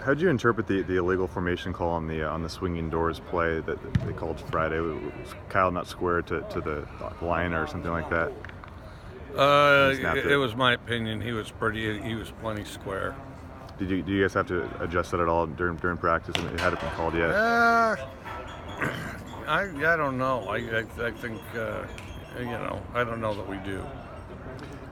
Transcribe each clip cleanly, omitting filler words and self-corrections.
How'd you interpret the illegal formation call on the swinging doors play that they called Friday? Was Kyle not square to the line or something like that? It was my opinion. He was plenty square. Do you guys have to adjust that at all during practice? And it hadn't been called yet. I don't know. I think I don't know that we do.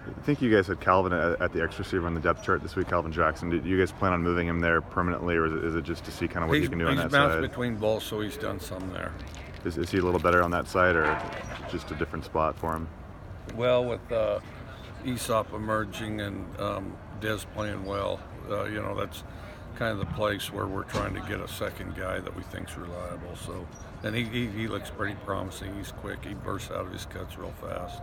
I think you guys had Calvin at the X receiver on the depth chart this week, Calvin Jackson. Do you guys plan on moving him there permanently, or is it just to see kind of what you can do on that side? He's bounced between both, so he's done some there. Is he a little better on that side, or just a different spot for him? Well, with Aesop emerging and Dez playing well, that's kind of the place where we're trying to get a second guy that we think's reliable. So, and he looks pretty promising. He's quick. He bursts out of his cuts real fast.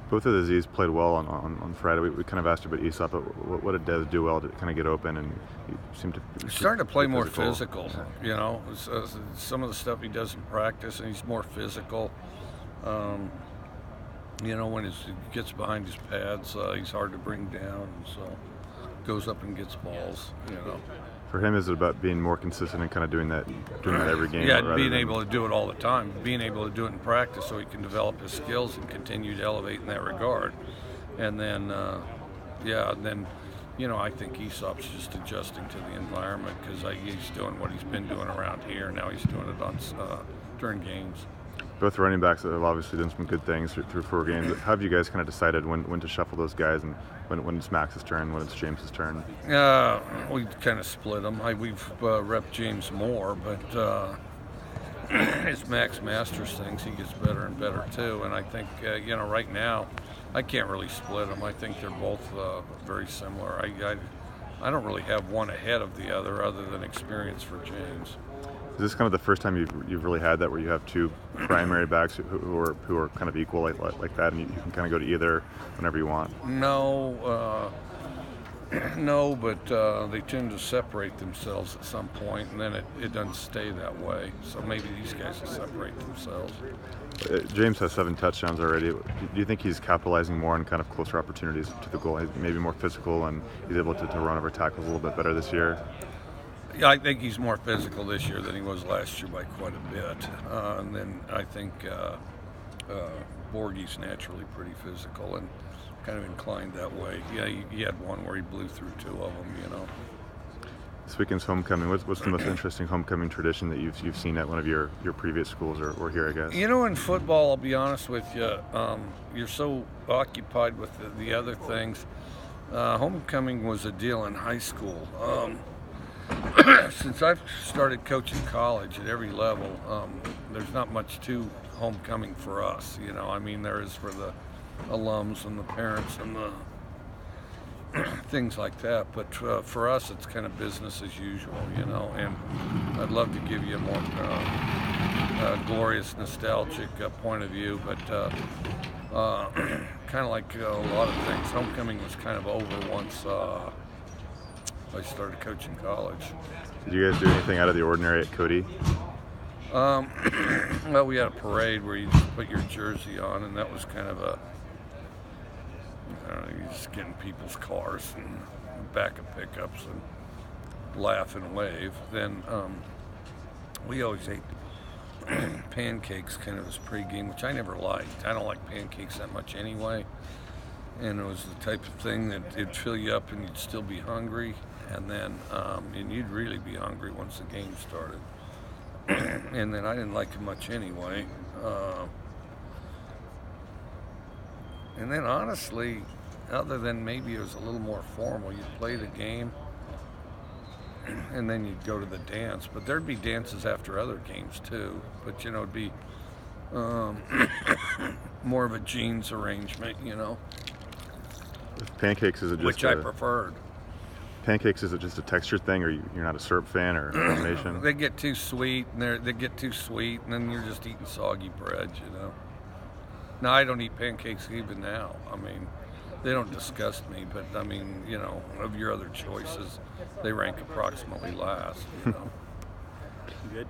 Both of the Z's played well on Friday. We kind of asked about Aesop, but what did Dez do well to kind of get open? And he seemed to he's starting to play more physical. Yeah. Some of the stuff he does in practice, and he's more physical. When he gets behind his pads, he's hard to bring down, so goes up and gets balls. For him, is it about being more consistent and kind of doing that every game? Yeah, being able to do it all the time, being able to do it in practice, so he can develop his skills and continue to elevate in that regard. And then, I think Aesop's just adjusting to the environment because he's doing what he's been doing around here. Now he's doing it during games. Both running backs have obviously done some good things through 4 games. How have you guys kind of decided when to shuffle those guys and when it's Max's turn, when it's James's turn? We kind of split them. We've repped James more, but as Max masters things, he gets better and better too. And I think, right now, I can't really split them. I think they're both very similar. I don't really have one ahead of the other than experience for James. Is this kind of the first time you've really had that where you have 2 primary backs who are kind of equal like that, and you can kind of go to either whenever you want? No, but they tend to separate themselves at some point, and then it doesn't stay that way. So maybe these guys will separate themselves. James has 7 touchdowns already. Do you think he's capitalizing more on kind of closer opportunities to the goal? He's maybe more physical, and he's able to run over tackles a little bit better this year? Yeah, I think he's more physical this year than he was last year by quite a bit. And then I think Borgie's naturally pretty physical and kind of inclined that way. Yeah, he had one where he blew through 2 of them, This weekend's homecoming. What's the most interesting homecoming tradition that you've seen at one of your previous schools or here, I guess? In football, I'll be honest with you, you're so occupied with the other things. Homecoming was a deal in high school. Since I've started coaching college at every level, there's not much to homecoming for us. There is for the alums and the parents and the things like that. But for us, it's kind of business as usual, And I'd love to give you a more glorious, nostalgic point of view, but kind of like a lot of things, homecoming was kind of over once I started coaching college. Did you guys do anything out of the ordinary at Cody? Well, we had a parade where you just put your jersey on, and that was kind of you just get in people's cars and back of pickups and laugh and wave. Then we always ate pancakes kind of as pregame, which I never liked. I don't like pancakes that much anyway. And it was the type of thing that it'd fill you up and you'd still be hungry. And then and you'd really be hungry once the game started. And then I didn't like it much anyway. And then honestly, other than maybe it was a little more formal, you'd play the game and then you'd go to the dance. But there'd be dances after other games too. But it'd be more of a jeans arrangement, With pancakes, is it just which I preferred. Pancakes, is it just a texture thing, or you're not a syrup fan or a combination? They get too sweet, and they get too sweet, and then you're just eating soggy bread, Now, I don't eat pancakes even now. They don't disgust me, but of your other choices, they rank approximately last, You good?